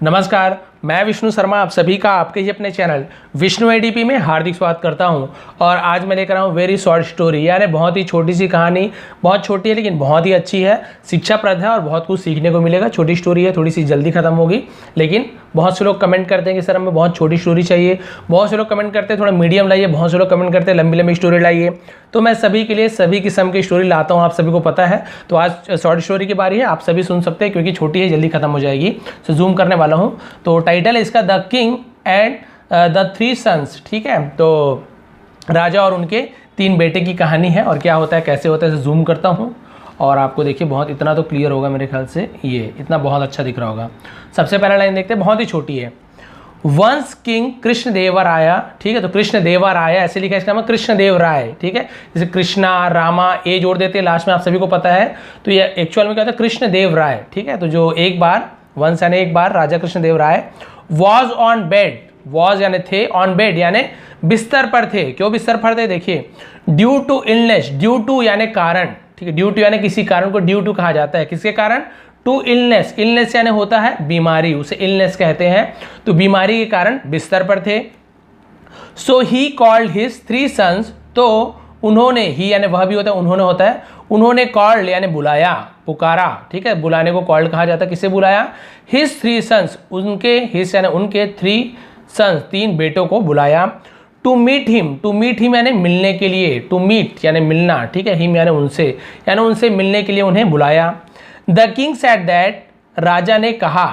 नमस्कार, मैं विष्णु शर्मा आप सभी का आपके ही अपने चैनल विष्णु एडीपी में हार्दिक स्वागत करता हूं। और आज मैं लेकर आया हूं वेरी शॉर्ट स्टोरी, यानी बहुत ही छोटी सी कहानी। बहुत छोटी है लेकिन बहुत ही अच्छी है, शिक्षाप्रद है और बहुत कुछ सीखने को मिलेगा। छोटी स्टोरी है, थोड़ी सी जल्दी खत्म होगी, लेकिन बहुत से लोग कमेंट करते हैं कि सर हमें बहुत छोटी स्टोरी चाहिए। बहुत से लोग कमेंट करते हैं थोड़ा मीडियम लाइए, बहुत से लोग कमेंट करते हैं लंबी लंबी स्टोरी लाइए। तो मैं सभी के लिए सभी किस्म की स्टोरी लाता हूँ, आप सभी को पता है। तो आज शॉर्ट स्टोरी की बारी है, आप सभी सुन सकते हैं क्योंकि छोटी है, जल्दी खत्म हो जाएगी। तो जूम करने वाला हूँ। तो टाइटल है इसका the king and the three sons. ठीक है, तो राजा और उनके 3 बेटे की कहानी है। और क्या होता है कैसे होता है इसे जूम करता हूँ और आपको देखिए बहुत इतना तो क्लियर होगा मेरे ख्याल से, ये इतना बहुत अच्छा दिख रहा होगा। सबसे पहला लाइन देखते हैं, बहुत ही छोटी है। Once king Krishnadevaraya. ठीक है, तो कृष्णदेवराया ऐसे लिखा है, इसका नाम कृष्णदेव राय। ठीक है, जैसे कृष्णा रामा ए जोड़ देते हैं लास्ट में, आप सभी को पता है। तो ये एक्चुअल में क्या होता है, कृष्णदेव राय। ठीक है, तो जो एक बार वंस यानी एक बार राजा कृष्णदेव राय वॉज ऑन बेड, वॉज यानी थे, ऑन बेड यानी बिस्तर पर थे। क्यों बिस्तर पर थे, देखिए due to illness, due to यानी कारण। ठीक है, ड्यू टू यानी किसी कारण को ड्यू टू कहा जाता है, किसके कारण, टू इलनेस। इलनेस यानी होता है बीमारी, उसे इलनेस कहते हैं। तो बीमारी के कारण बिस्तर पर थे। सो ही कॉल्ड हिज 3 सन्स, तो उन्होंने, ही यानी वह भी होता है, उन्होंने होता है, उन्होंने कॉल्ड यानी बुलाया, पुकारा। ठीक है, बुलाने को कॉल्ड कहा जाता है। किसे बुलाया, हिज 3 सन्स, उनके, हिज यानी उनके 3 सन्स 3 बेटों को बुलाया। To meet him, to meet him यानी मिलने के लिए, टू मीट यानी मिलना। ठीक है, हिम यानी उनसे मिलने के लिए उन्हें बुलाया। द किंग सेड दैट, राजा ने कहा।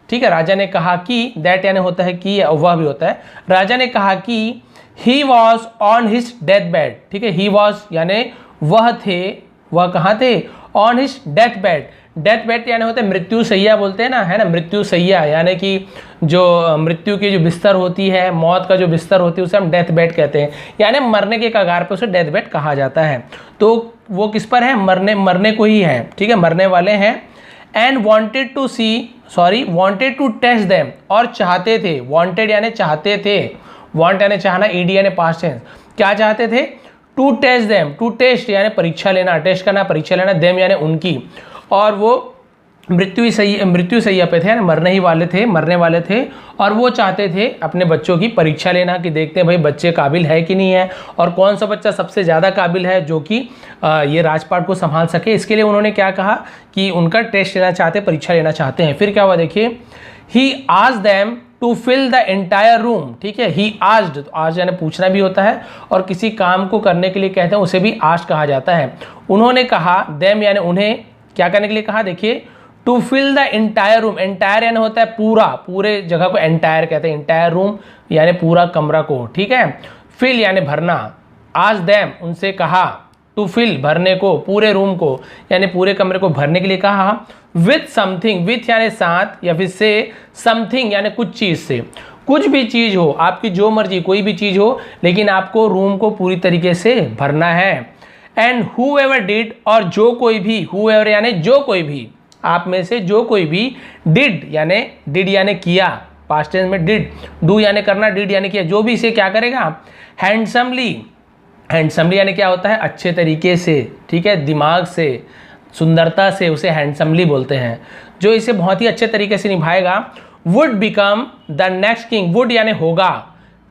ठीक है, राजा ने कहा कि, दैट यानी होता है कि, वह भी होता है। राजा ने कहा कि he was on his death bed. ठीक है, ही वॉज यानी वह थे, वह कहाँ थे, on his death bed. Death bed यानी होता है मृत्यु सैया बोलते हैं ना, है ना, मृत्यु सैया यानी कि जो मृत्यु की जो बिस्तर होती है, मौत का जो बिस्तर होती है उसे हम डेथ बेड कहते हैं, यानी मरने के कगार पर उसे डेथ बेड कहा जाता है। तो वो किस पर है, मरने को ही है। ठीक है, मरने वाले हैं। And wanted to see, sorry wanted to test them, और चाहते थे, वांटेड यानी चाहते थे, वांट यानी चाहना, ईडी यानी पास्ट टेंस, क्या चाहते थे, to test them, to test यानी परीक्षा लेना, टेस्ट करना, परीक्षा लेना, देम यानी उनकी। और वो मृत्यु सैया पे थे, यानी मरने वाले थे। और वो चाहते थे अपने बच्चों की परीक्षा लेना कि देखते हैं भाई बच्चे काबिल है कि नहीं है, और कौन सा बच्चा सबसे ज़्यादा काबिल है जो कि ये राजपाट को संभाल सके। इसके लिए उन्होंने क्या कहा कि उनका टेस्ट लेना चाहते, परीक्षा लेना चाहते हैं। फिर क्या हुआ देखिए, he asked them to fill the entire room. ठीक है, ही आस्क्ड, तो आज यानी पूछना भी होता है, और किसी काम को करने के लिए कहते हैं उसे भी आस्क कहा जाता है। उन्होंने कहा, देम यानी उन्हें क्या करने के लिए कहा, देखिए to fill the entire room. Entire यानी होता है पूरा, पूरे जगह को एंटायर कहते हैं, एंटायर रूम यानी पूरा कमरा को। ठीक है, फिल यानी भरना। आज देम उनसे कहा, टू फिल भरने को, पूरे रूम को यानी पूरे कमरे को भरने के लिए कहा। विथ समथिंग, विथ यानी साथ, या फिर से, समथिंग यानी कुछ चीज़ से। कुछ भी चीज़ हो, आपकी जो मर्जी कोई भी चीज़ हो, लेकिन आपको रूम को पूरी तरीके से भरना है। एंड हूएवर डिड, और जो कोई भी, हूएवर यानी जो कोई भी, आप में से जो कोई भी, डिड यानी किया, पास्ट टेंस में डिड, डू यानी करना, डिड यानी किया, जो भी इसे क्या करेगा, हैंडसमली, हैंडसमली यानी क्या होता है, अच्छे तरीके से। ठीक है, दिमाग से, सुंदरता से, उसे हैंडसमली बोलते हैं। जो इसे बहुत ही अच्छे तरीके से निभाएगा, would become the next king. Would यानी होगा,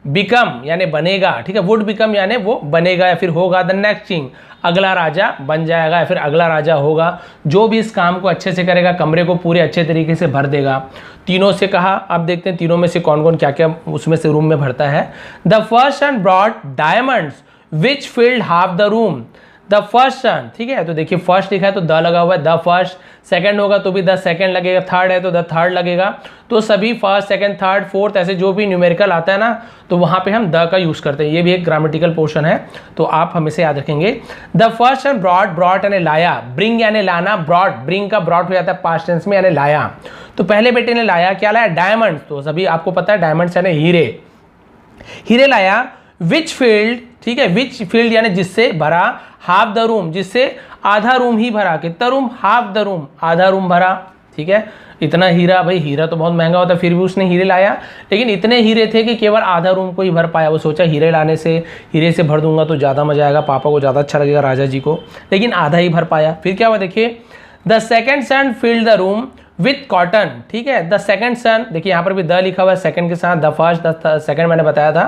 बिकम यानी बनेगा। ठीक है, वुड बिकम यानी वो बनेगा या फिर होगा, द नेक्स्ट किंग अगला राजा बन जाएगा या फिर अगला राजा होगा, जो भी इस काम को अच्छे से करेगा, कमरे को पूरे अच्छे तरीके से भर देगा। तीनों से कहा, अब देखते हैं तीनों में से कौन कौन क्या क्या उसमें से रूम में भरता है। The first son brought diamonds which filled half the room. The first son, ठीक है, तो देखिए फर्स्ट लिखा है तो द लगा हुआ है, द फर्स्ट। सेकंड होगा तो भी द सेकंड लगेगा, थर्ड है तो द थर्ड लगेगा। तो सभी फर्स्ट, सेकंड, थर्ड, फोर्थ, ऐसे जो भी न्यूमेरिकल आता है ना, तो वहाँ पे हम द का यूज़ करते हैं। ये भी एक ग्रामेटिकल पोर्शन है, तो आप हमेशा याद रखेंगे। The first son brought, brought यानी लाया, ब्रिंग यानी लाना, ब्रॉट, ब्रिंग का ब्रॉट हो जाता है पास्ट टेंस में, यानी लाया। तो पहले बेटे ने लाया, क्या लाया, डायमंड। तो सभी आपको पता है डायमंड्स यानी हीरे, हीरे लाया। विच फील्ड, ठीक है, विच फील्ड यानी जिससे भरा, हाफ द रूम जिससे आधा रूम ही भरा। कितना रूम, हाफ द रूम, आधा रूम भरा। ठीक है, इतना हीरा, भाई हीरा तो बहुत महंगा होता है, फिर भी उसने हीरे लाया, लेकिन इतने हीरे थे कि केवल आधा रूम को ही भर पाया। वो सोचा हीरे लाने से, हीरे से भर दूंगा तो ज़्यादा मजा आएगा, पापा को ज़्यादा अच्छा लगेगा, राजा जी को, लेकिन आधा ही भर पाया। फिर क्या हुआ देखिए, the second sun filled the room with cotton, ठीक है। द सेकंड सन, देखिए यहाँ पर भी द लिखा हुआ है सेकंड के साथ, द फर्स्ट, द सेकंड मैंने बताया था।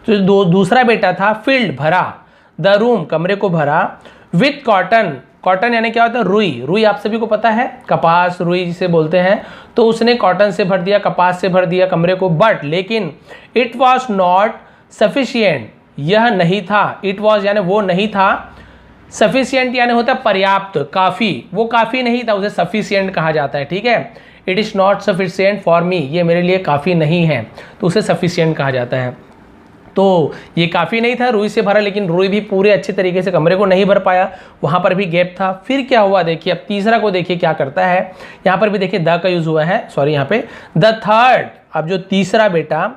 तो दूसरा बेटा था फिल्ड, भरा, द रूम, कमरे को भरा, विथ कॉटन, कॉटन यानी क्या होता है, रुई, रुई आप सभी को पता है, कपास, रुई जिसे बोलते हैं, तो उसने कॉटन से भर दिया, कपास से भर दिया कमरे को, बट लेकिन इट वॉज नॉट सफिशियंट, यह नहीं था, इट वॉज यानी वो नहीं था, सफिशियंट यानी होता है पर्याप्त, काफ़ी, वो काफ़ी नहीं था, उसे सफिशियंट कहा जाता है, ठीक है। It is not sufficient for me, ये मेरे लिए काफ़ी नहीं है, तो उसे सफिशियंट कहा जाता है। तो ये काफ़ी नहीं था, रुई से भरा, लेकिन रुई भी पूरे अच्छे तरीके से कमरे को नहीं भर पाया, वहाँ पर भी गैप था। फिर क्या हुआ देखिए, अब तीसरा को देखिए क्या करता है, यहाँ पर भी देखिए द का यूज़ हुआ है, सॉरी यहाँ पे द थर्ड, अब जो तीसरा बेटा,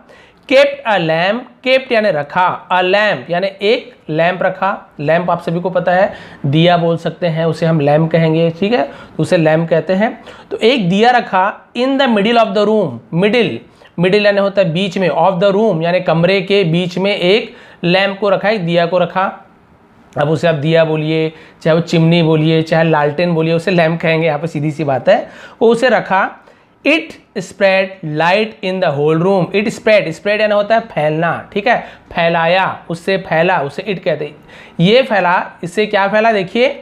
केप्ट अ लैम्प, केप्ट यानी रखा, अ लैम्प यानी एक लैम्प रखा, लैम्प आप सभी को पता है दिया बोल सकते हैं, उसे हम लैम्प कहेंगे, ठीक है, तो उसे लैम्प कहते हैं। तो एक दिया रखा in the middle of the room, middle, middle यानी होता है बीच में, ऑफ द रूम यानी कमरे के बीच में एक लैम्प को रखा, एक दिया को रखा। अब उसे आप दिया बोलिए, चाहे वो चिमनी बोलिए, चाहे लालटेन बोलिए, उसे लैम्प कहेंगे, यहाँ पे सीधी सी बात है। वो उसे रखा, it spread light in the whole room, it spread, spread यानी होता है फैलना, ठीक है, फैलाया, उससे फैला, उसे इट कहते हैं। ये फैला, इससे क्या फैला देखिए,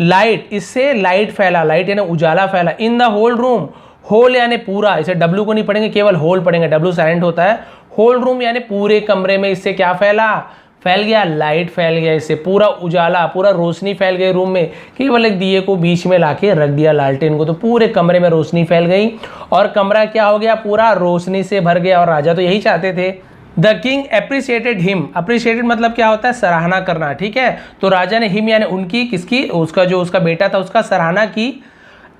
लाइट, इससे लाइट फैला, लाइट यानी उजाला फैला, in the whole room, whole यानी पूरा, इसे डब्ल्यू को नहीं पढ़ेंगे, केवल होल पढ़ेंगे, डब्ल्यू साइलेंट होता है। होल रूम यानी पूरे कमरे में, इससे क्या फैला, फैल गया, लाइट फैल गया, इससे पूरा उजाला, पूरा रोशनी फैल गई रूम में, केवल एक दिए को बीच में लाके रख दिया लालटेन को, तो पूरे कमरे में रोशनी फैल गई और कमरा क्या हो गया, पूरा रोशनी से भर गया। और राजा तो यही चाहते थे। The king appreciated him, appreciated मतलब क्या होता है, सराहना करना, ठीक है। तो राजा ने हिम यानी उनकी, किसकी, उसका जो उसका बेटा था उसका सराहना की,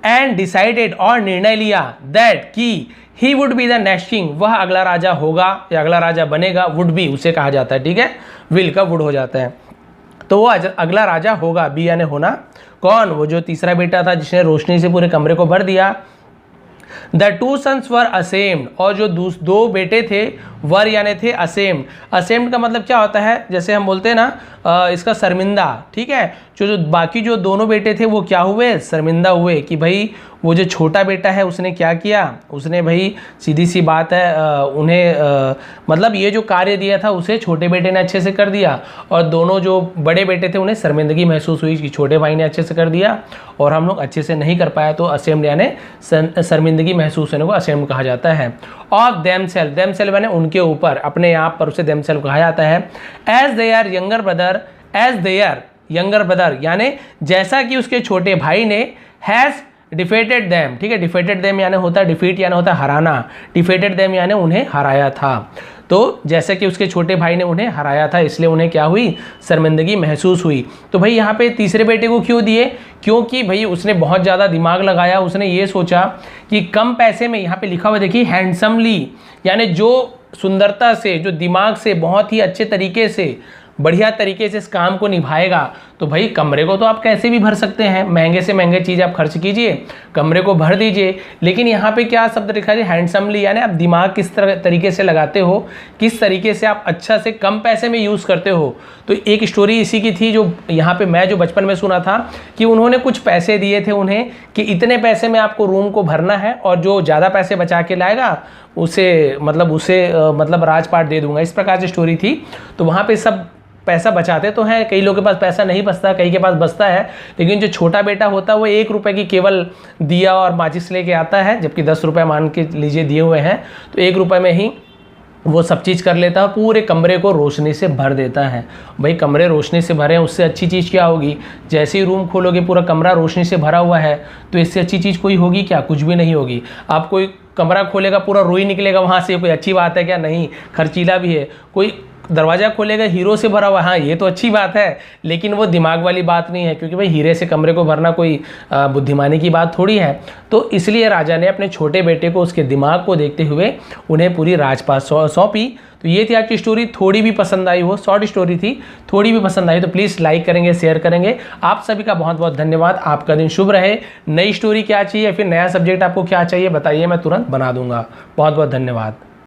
एंड डिसाइडेड और निर्णय लिया, दैट की he would be the next king, वह अगला राजा होगा या अगला राजा बनेगा, वुड बी उसे कहा जाता है, ठीक है, विल का वुड हो जाता है, तो वो अगला राजा होगा, बी यानी होना। कौन, वो जो तीसरा बेटा था जिसने रोशनी से पूरे कमरे को भर दिया। The two sons were ashamed, और जो दो बेटे थे, वर यानी थे असेम्ड, असेम्ड का मतलब क्या होता है, जैसे हम बोलते हैं ना इसका शर्मिंदा, ठीक है। जो बाकी जो दोनों बेटे थे वो क्या हुए, शर्मिंदा हुए कि भाई वो जो छोटा बेटा है उसने क्या किया, उसने भाई सीधी सी बात है उन्हें मतलब ये जो कार्य दिया था उसे छोटे बेटे ने अच्छे से कर दिया, और दोनों जो बड़े बेटे थे उन्हें शर्मिंदगी महसूस हुई कि छोटे भाई ने अच्छे से कर दिया और हम लोग अच्छे से नहीं कर पाया, तो असेम्ड यानी शर्मिंदगी महसूस होने को असेम्ड कहा जाता है। ऑफ देमसेल्फ यानी उनके ऊपर, अपने आप पर उसे देमसेल्फ कहा जाता है। As their younger brother, as their younger brother यानी जैसा कि उसके छोटे भाई ने, हैज़ डिफेटेड देम, ठीक है, डिफेटेड देम यानी होता है डिफीट यानी होता है हराना, डिफेटेड देम यानी उन्हें हराया था। तो जैसे कि उसके छोटे भाई ने उन्हें हराया था इसलिए उन्हें क्या हुई, शर्मिंदगी महसूस हुई। तो भाई यहाँ पे तीसरे बेटे को क्यों दिए, क्योंकि भाई उसने बहुत ज़्यादा दिमाग लगाया, उसने ये सोचा कि कम पैसे में, यहाँ पे लिखा हुआ देखिए हैंडसमली यानी जो सुंदरता से, जो दिमाग से बहुत ही अच्छे तरीके से, बढ़िया तरीके से इस काम को निभाएगा, तो भाई कमरे को तो आप कैसे भी भर सकते हैं, महंगे से महंगे चीज़ आप खर्च कीजिए, कमरे को भर दीजिए। लेकिन यहाँ पे क्या शब्द लिखा है, हैंडसमली यानी आप दिमाग किस तरीके से लगाते हो, किस तरीके से आप अच्छा से कम पैसे में यूज़ करते हो। तो एक स्टोरी इसी की थी जो यहाँ पे मैं जो बचपन में सुना था कि उन्होंने कुछ पैसे दिए थे उन्हें कि इतने पैसे में आपको रूम को भरना है और जो ज़्यादा पैसे बचा के लाएगा उसे मतलब राजपाट दे दूंगा, इस प्रकार की स्टोरी थी। तो वहाँ पे सब पैसा बचाते तो हैं, कई लोगों के पास पैसा नहीं बचता, कई के पास बचता है, लेकिन जो छोटा बेटा होता है वो 1 रुपये की केवल दिया और माचिस लेके आता है, जबकि 10 रुपये मान के लीजिए दिए हुए हैं, तो 1 रुपये में ही वो सब चीज़ कर लेता है, पूरे कमरे को रोशनी से भर देता है। भाई कमरे रोशनी से भरे हैं, उससे अच्छी चीज़ क्या होगी, जैसे ही रूम खोलोगे पूरा कमरा रोशनी से भरा हुआ है, तो इससे अच्छी चीज़ कोई होगी क्या, कुछ भी नहीं होगी। आप कोई कमरा खोलेगा पूरा रुई निकलेगा वहाँ से, कोई अच्छी बात है क्या, नहीं, खर्चीला भी है। कोई दरवाज़ा खोलेगा हीरो से भरा हुआ, हाँ ये तो अच्छी बात है, लेकिन वो दिमाग वाली बात नहीं है, क्योंकि भाई हीरे से कमरे को भरना कोई बुद्धिमानी की बात थोड़ी है। तो इसलिए राजा ने अपने छोटे बेटे को, उसके दिमाग को देखते हुए उन्हें पूरी राजपाट सौंपी। तो ये थी आज की स्टोरी, थोड़ी भी पसंद आई हो, शॉर्ट स्टोरी थी, थोड़ी भी पसंद आई तो प्लीज़ लाइक करेंगे, शेयर करेंगे। आप सभी का बहुत बहुत धन्यवाद, आपका दिन शुभ रहे। नई स्टोरी क्या चाहिए, फिर नया सब्जेक्ट आपको क्या चाहिए बताइए, मैं तुरंत बना दूंगा। बहुत बहुत धन्यवाद।